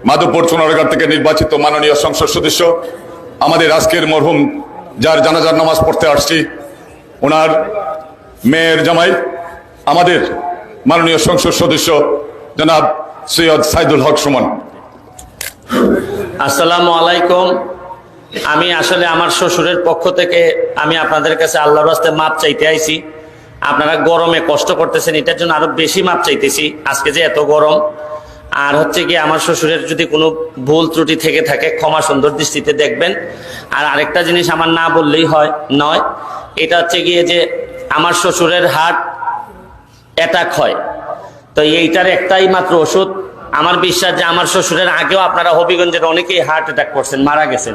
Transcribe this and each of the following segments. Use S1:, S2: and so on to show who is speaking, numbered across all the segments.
S1: মাধবপুর সোনারগাঁ থেকে নির্বাচিত মাননীয় সংসদ সদস্য, আমাদের আজকের মরহুম যার জানাজার নামাজ পড়তে আসছি, ওনার মেয়ের জামাই আমাদের মাননীয় সংসদ সদস্য জনাব সৈয়দ সাইদুল হক সুমন।
S2: আসসালামু আলাইকুম। আমি আসলে আমার শ্বশুরের পক্ষ থেকে আমি আপনাদের কাছে আল্লাহর রাস্তায় মাপ চাইতে আইছি। আপনারা গরমে কষ্ট করতেছেন, এটার জন্য আরো বেশি মাপ চাইতেছি। আজকে যে এত গরম, আর হচ্ছে কি আমার শ্বশুরের যদি কোনো ভুল ত্রুটি থেকে থাকে ক্ষমা সুন্দর দৃষ্টিতে দেখবেন। আর আরেকটা জিনিস আমার না বললেই নয়, এটা হচ্ছে গিয়ে যে আমার শ্বশুরের হার্ট অ্যাটাক হয়, তো এইটার একটাই মাত্র ওষুধ। আমার বিশ্বাস যে আমার শ্বশুরের আগেও আপনারা হবিগঞ্জের অনেকেই হার্ট অ্যাটাক করছেন, মারা গেছেন।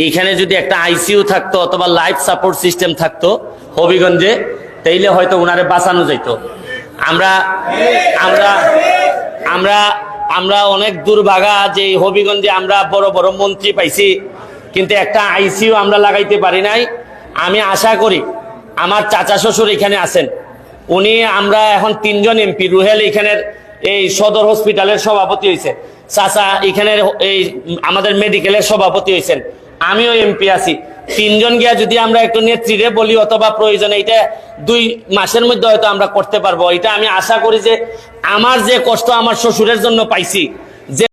S2: এইখানে যদি একটা আইসিইউ থাকতো অথবা লাইফ সাপোর্ট সিস্টেম থাকতো হবিগঞ্জে, তাইলে হয়তো ওনারে বাঁচানো যেত। আমরা আমরা আমরা আমরা অনেক দুর্ভাগা যে হবিগঞ্জে আমরা বড় বড় মন্ত্রী পাইছি, কিন্তু একটা আইসিইউ আমরা লাগাইতে পারি নাই। আমি আশা করি আমার চাচা শ্বশুর এখানে আছেন, উনি আমরা এখন 3 জন এমপি। রুহেল এখানের এই সদর হসপিটালের সভাপতি হয়েছে, চাচা এখানের এই আমাদের মেডিকেলের সভাপতি হয়েছেন, আমিও এমপি আছি। 3 জন গিয়া যদি আমরা একটু নেত্রীরে বলি অথবা প্রয়োজনে এটা 2 মাসের মধ্যে হয়তো আমরা করতে পারবো। এটা আমি আশা করি যে আমার যে কষ্ট আমার শ্বশুরের জন্য পাইছি, যে